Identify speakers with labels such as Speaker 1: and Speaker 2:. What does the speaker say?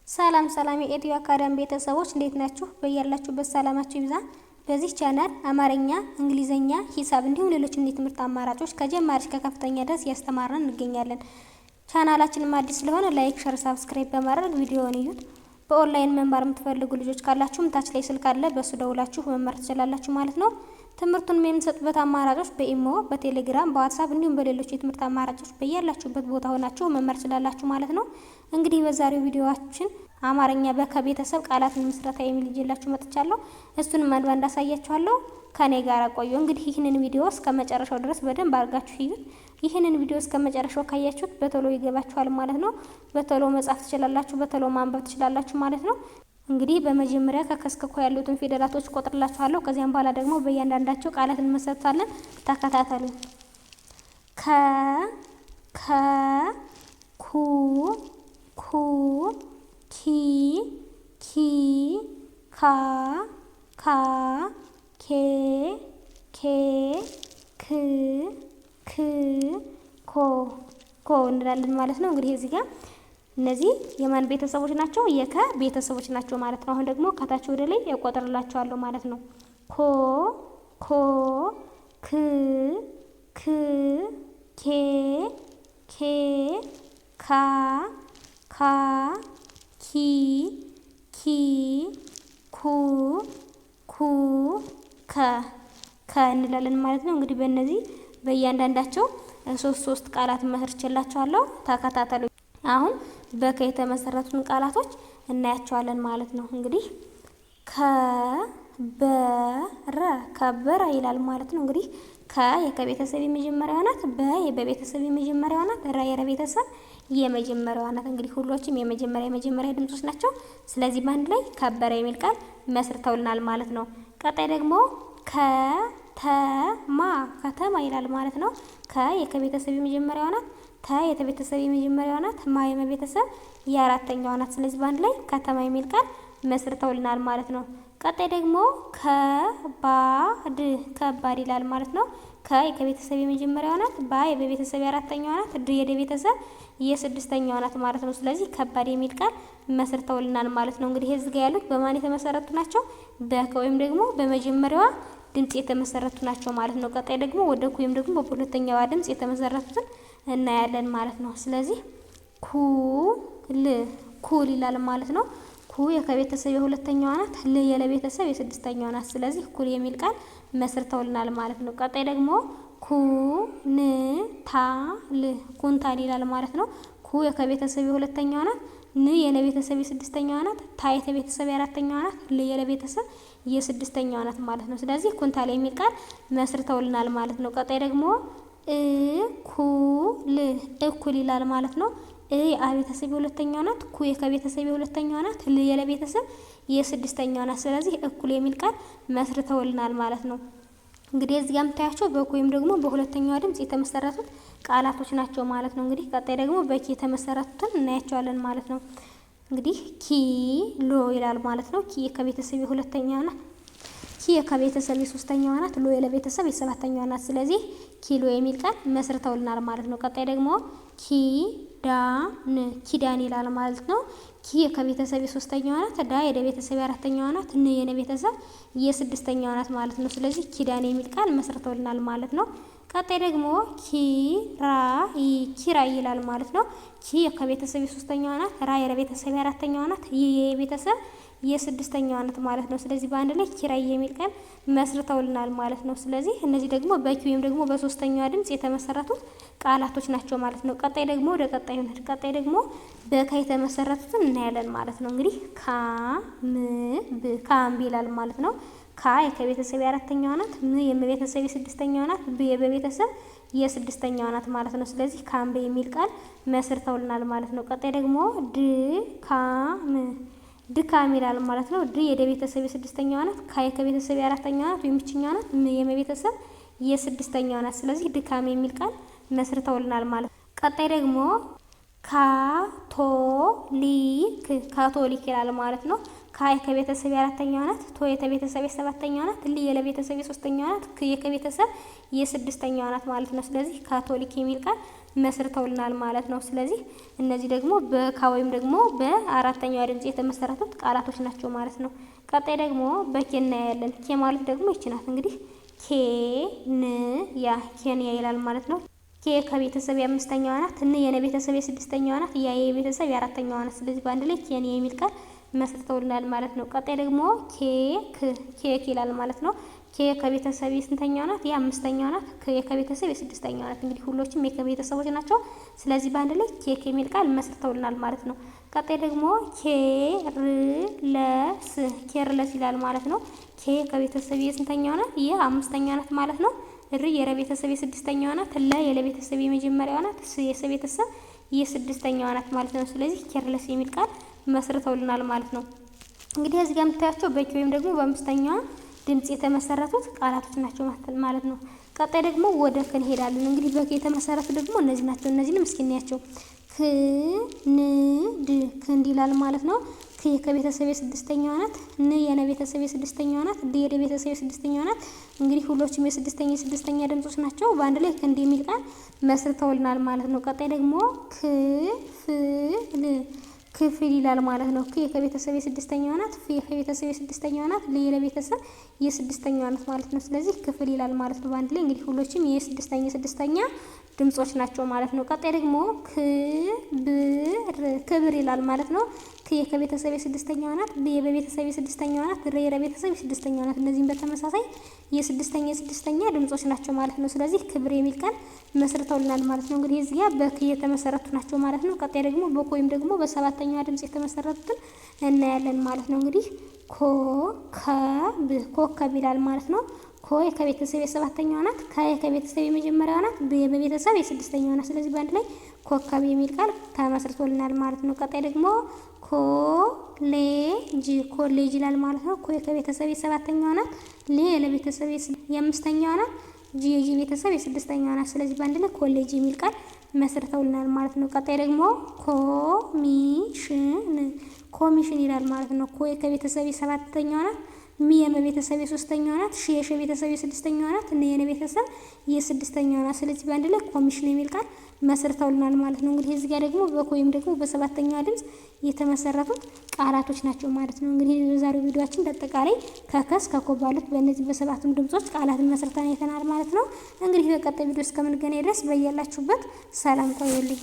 Speaker 1: ሰላም ሰላም የኢትዮ አካዳሚ ቤተሰቦች እንዴት ናችሁ? በያላችሁበት ሰላማችሁ ይብዛ። በዚህ ቻናል አማርኛ፣ እንግሊዘኛ፣ ሂሳብ እንዲሁም ሌሎችም የትምህርት አማራጮች ከጀማሪ እስከ ከፍተኛ ድረስ እያስተማርን እንገኛለን። ቻናላችንም አዲስ ስለሆነ ላይክ፣ ሸር፣ ሳብስክራይብ በማድረግ ቪዲዮውን እዩት። በኦንላይን መማር የምትፈልጉ ልጆች ካላችሁም ታች ላይ ስልክ አለ፣ በሱ ደውላችሁ መማር ትችላላችሁ ማለት ነው። ትምህርቱን የምንሰጥበት አማራጮች በኢሞ፣ በቴሌግራም፣ በዋትስአፕ እንዲሁም በሌሎች የትምህርት አማራጮች በያላችሁበት ቦታ ሆናችሁ መማር ትችላላችሁ ማለት ነው። እንግዲህ በዛሬው ቪዲዮአችን አማርኛ በከቤተሰብ ቃላትን ምስረታ የሚል ይዤላችሁ መጥቻለሁ። እሱንም አንድ ባንድ አሳያችኋለሁ። ከኔ ጋር ቆዩ። እንግዲህ ይህንን ቪዲዮ እስከ መጨረሻው ድረስ በደንብ አድርጋችሁ ይዩት። ይህንን ቪዲዮ እስከ መጨረሻው ካያችሁት በቶሎ ይገባችኋል ማለት ነው። በቶሎ መጻፍ ትችላላችሁ፣ በቶሎ ማንበብ ትችላላችሁ ማለት ነው። እንግዲህ በመጀመሪያ ከከስከኮ ያሉትን ፊደላቶች ቆጥርላችኋለሁ። ከዚያም በኋላ ደግሞ በእያንዳንዳቸው ቃላትን እንመሰርታለን። ተከታተሉ። ከ ኩ ኩ ኪ ኪ ካ ካ ኬ ኬ ክ ክ ኮ እንላለን ማለት ነው። እንግዲህ እዚህ ጋር እነዚህ የማን ቤተሰቦች ናቸው? የከ ቤተሰቦች ናቸው ማለት ነው። አሁን ደግሞ ከታች ወደ ላይ እቆጥርላችኋለሁ ማለት ነው። ኮ ክ ክ ኬ ኬ ካ ካ ኪ ኪ ኩ ኩ ከ እንላለን ማለት ነው። እንግዲህ በእነዚህ በእያንዳንዳቸው ሶስት ቃላት መስርቼላችኋለሁ። ተከታተሉ። አሁን በከ የተመሰረቱን ቃላቶች እናያቸዋለን ማለት ነው። እንግዲህ ከበረ ይላል ማለት ነው። እንግዲህ ከ የከቤተሰብ የመጀመሪያዋ ናት። በ የበቤተሰብ የመጀመሪያዋ ናት። ረ የረቤተሰብ የመጀመሪያዋ ናት። እንግዲህ ሁሎችም የመጀመሪያ ድምጾች ናቸው። ስለዚህ በአንድ ላይ ከበረ የሚል ቃል መስርተውልናል ማለት ነው። ቀጣይ ደግሞ ከተማ ይላል ማለት ነው። ከ የከቤተሰብ የመጀመሪያዋ ናት። ተ የተቤተሰብ የመጀመሪያዋ ናት። ማ የመቤተሰብ የአራተኛዋ ናት። ስለዚህ በአንድ ላይ ከተማ የሚል ቃል መስርተውልናል ማለት ነው። ቀጣይ ደግሞ ከባድ ይላል ማለት ነው። ከ የከቤተሰብ የመጀመሪያዋ ናት። ባ የበቤተሰብ የአራተኛዋ ናት። ድ የደቤተሰብ የስድስተኛዋ ናት ማለት ነው። ስለዚህ ከባድ የሚል ቃል መስርተውልናል ማለት ነው። እንግዲህ እዚህ ጋር ያሉት በማን የተመሰረቱ ናቸው? በከ ወይም ደግሞ በመጀመሪያዋ ድምጽ የተመሰረቱ ናቸው ማለት ነው። ቀጣይ ደግሞ ወደ ኩ ወይም ደግሞ በሁለተኛዋ ድምጽ የተመሰረቱትን እናያለን ማለት ነው። ስለዚህ ኩል ይላል ማለት ነው። ኩ የከቤተሰብ የሁለተኛዋ ናት። ል የለቤተሰብ የስድስተኛዋ ናት። ስለዚህ ኩል የሚል ቃል መስርተውልናል ማለት ነው። ቀጣይ ደግሞ ኩንታል ይላል ማለት ነው። ኩ የከቤተሰብ የሁለተኛዋ ናት። ን የለቤተሰብ የስድስተኛዋ ናት። ታ የተቤተሰብ የአራተኛዋ ናት። ል የለቤተሰብ የስድስተኛዋ ናት ማለት ነው። ስለዚህ ኩንታል የሚል ቃል መስርተውልናል ማለት ነው። ቀጣይ ደግሞ እኩል ይላል ማለት ነው። የአቤተሰብ የሁለተኛዋ ናት። ኩ የከቤተሰብ የሁለተኛዋ ናት። ል የለቤተሰብ የስድስተኛዋ ናት። ስለዚህ እኩል የሚል ቃል መስርተውልናል ማለት ነው። እንግዲህ እዚህ ጋር የምታያቸው በኩ ወይም ደግሞ በሁለተኛዋ ድምጽ የተመሰረቱት ቃላቶች ናቸው ማለት ነው። እንግዲህ ቀጣይ ደግሞ በኪ የተመሰረቱትን እናያቸዋለን ማለት ነው። እንግዲህ ኪሎ ይላል ማለት ነው። ኪ የከቤተሰብ የሁለተኛዋ ናት። ኪ የከቤተሰብ የሶስተኛዋ ናት። ሎ የለቤተሰብ የሰባተኛዋ ናት። ስለዚህ ኪሎ የሚል ቃል መስርተውልናል ማለት ነው። ቀጣይ ደግሞ ኪዳን ይላል ማለት ነው። ኪ የከቤተሰብ የሶስተኛዋ ናት። ዳ የደቤተሰብ የአራተኛዋ ናት። ን የነቤተሰብ የስድስተኛዋ ናት ማለት ነው። ስለዚህ ኪዳን የሚል ቃል መስርተውልናል ማለት ነው። ቀጣይ ደግሞ ኪራይ ይላል ማለት ነው። ኪ የከቤተሰብ የሶስተኛዋ ናት። ራ የረቤተሰብ የአራተኛዋ ናት። ይ የቤተሰብ የስድስተኛዋ ናት ማለት ነው። ስለዚህ በአንድ ላይ ኪራይ የሚል ቃል መስርተውልናል ማለት ነው። ስለዚህ እነዚህ ደግሞ በኪ ወይም ደግሞ በሶስተኛዋ ድምጽ የተመሰረቱት ቃላቶች ናቸው ማለት ነው። ቀጣይ ደግሞ ወደ ቀጣዩ ነው። ቀጣይ ደግሞ በካ የተመሰረቱትን እናያለን ማለት ነው። እንግዲህ ካምብ ይላል ማለት ነው። ካ የከቤተሰብ የአራተኛዋ ናት። ም የመቤተሰብ የስድስተኛዋ ናት። ብ የበቤተሰብ የስድስተኛዋ ናት ማለት ነው። ስለዚህ ካምብ የሚል ቃል መስርተውልናል ማለት ነው። ቀጣይ ደግሞ ድካም ይላል ማለት ነው። ድ የደቤተሰብ የስድስተኛዋ ናት። ካ የከቤተሰብ የአራተኛዋ ናት ወይም ይችኛዋ ናት። ም የመቤተሰብ የስድስተኛዋ ናት። ስለዚህ ድካም የሚል ቃል መስርተውልናል ማለት ነው። ቀጣይ ደግሞ ካቶሊክ ይላል ማለት ነው። ካ የከቤተሰብ የአራተኛዋ ናት። ቶ የተቤተሰብ የሰባተኛዋ ናት። ል የለቤተሰብ የሶስተኛዋ ናት። ክ የከቤተሰብ የስድስተኛዋ ናት ማለት ነው። ስለዚህ ካቶሊክ የሚል ቃል መስርተውልናል ማለት ነው። ስለዚህ እነዚህ ደግሞ በካ ወይም ደግሞ በአራተኛዋ ድምጽ የተመሰረቱት ቃላቶች ናቸው ማለት ነው። ቀጣይ ደግሞ በኬ እናያለን። ኬ ማለት ደግሞ ይቺ ናት እንግዲህ ኬ ን ያ ኬንያ ይላል ማለት ነው። ኬ ከቤተሰብ የአምስተኛዋ ናት። ን የነ ቤተሰብ የስድስተኛዋ ናት። ያ የቤተሰብ የአራተኛዋ ናት። ስለዚህ በአንድ ላይ ኬንያ የሚል ቃል መስርተውልናል ማለት ነው። ቀጣይ ደግሞ ኬክ ይላል ማለት ነው። ኬ ከቤተሰብ የስንተኛዋ ናት? የአምስተኛዋ ናት። ከቤተሰብ የስድስተኛዋ ናት። እንግዲህ ሁሎችም የከቤተሰቦች ናቸው። ስለዚህ በአንድ ላይ ኬክ የሚል ቃል መስርተውልናል ማለት ነው። ቀጣይ ደግሞ ኬርለስ ኬርለስ ይላል ማለት ነው። ኬ ከቤተሰብ የስንተኛዋ ናት? የአምስተኛዋ ናት ማለት ነው። ር የረቤተሰብ የስድስተኛዋ ናት። ለ የለቤተሰብ የመጀመሪያዋ ናት። ስ የሰቤተሰብ የስድስተኛዋ ናት ማለት ነው። ስለዚህ ኬርለስ የሚል ቃል መስርተውልናል ማለት ነው። እንግዲህ እዚህ ጋር የምታያቸው በኪ ወይም ደግሞ በአምስተኛዋ ድምጽ የተመሰረቱት ቃላቶች ናቸው ማለት ነው። ቀጣይ ደግሞ ወደ ከ እንሄዳለን። እንግዲህ በከ የተመሰረቱ ደግሞ እነዚህ ናቸው። እነዚህንም እስኪ እናያቸው። ክንድ ክንድ ይላል ማለት ነው። ክ ከቤተሰብ የስድስተኛዋ ናት። ን የነ ቤተሰብ የስድስተኛዋ ናት። ድ የደ ቤተሰብ የስድስተኛዋ ናት። እንግዲህ ሁሎችም የስድስተኛ ድምጾች ናቸው። በአንድ ላይ ክንድ የሚል ቃል መስርተውልናል ማለት ነው። ቀጣይ ደግሞ ክፍል ክፍል ይላል ማለት ነው። ክ ከቤተሰብ የስድስተኛዋ ናት። ፍ ከቤተሰብ የስድስተኛዋ ናት። ል የለቤተሰብ የስድስተኛዋ ናት ማለት ነው። ስለዚህ ክፍል ይላል ማለት ነው። በአንድ ላይ እንግዲህ ሁሎችም የስድስተኛ ድምጾች ናቸው ማለት ነው። ቀጣይ ደግሞ ክብር ይላል ማለት ነው። ክ ከቤተሰብ የስድስተኛዋ ናት። ብ የበቤተሰብ የስድስተኛዋ ናት። ር የረቤተሰብ የስድስተኛዋ ናት። እነዚህም በተመሳሳይ የስድስተኛ ድምጾች ናቸው ማለት ነው። ስለዚህ ክብር የሚል ቃል መስርተውልናል ማለት ነው። እንግዲህ እዚህ ጋር በክ የተመሰረቱ ናቸው ማለት ነው። ቀጣይ ደግሞ በኮ ወይም ደግሞ በሰባተኛዋ ድምጽ የተመሰረቱትን እናያለን ማለት ነው። እንግዲህ ኮከብ ይላል ማለት ነው። ኮ ከቤተሰብ የሰባተኛዋ ናት። ከ ከቤተሰብ የመጀመሪያዋ ናት። ብ በቤተሰብ የስድስተኛዋ ናት። ስለዚህ በአንድ ላይ ኮከብ የሚል ቃል ተመስርቶልናል ማለት ነው። ቀጣይ ደግሞ ኮሌጅ ይላል ማለት ነው። ኮ ከቤተሰብ የሰባተኛዋ ናት። ሌ ለቤተሰብ የአምስተኛዋ ናት። ጂ የጂ ቤተሰብ የስድስተኛዋ ናት። ስለዚህ በአንድ ላይ ኮሌጅ የሚል ቃል መስርተውልናል ማለት ነው። ቀጣይ ደግሞ ኮሚሽን ይላል ማለት ነው። ኮ ከቤተሰብ የሰባተኛዋ ናት። ሚ የመቤተሰብ የሶስተኛዋ ናት። ሺ የሸ ቤተሰብ የስድስተኛዋ ናት። ነ የነ ቤተሰብ የስድስተኛዋ ናት። ስለዚህ በአንድ ላይ ኮሚሽን የሚል ቃል መስርተውልናል ማለት ነው። እንግዲህ እዚህ ጋር ደግሞ በኮ ወይም ደግሞ በሰባተኛዋ ድምጽ የተመሰረቱት ቃላቶች ናቸው ማለት ነው። እንግዲህ በዛሬው ቪዲዮአችን በአጠቃላይ ከከስ ከኮ ባሉት በእነዚህ በሰባቱም ድምጾች ቃላትን መስርተን አይተናል ማለት ነው። እንግዲህ በቀጣይ ቪዲዮ እስከምንገናኝ ድረስ በያላችሁበት ሰላም ቆዩልኝ።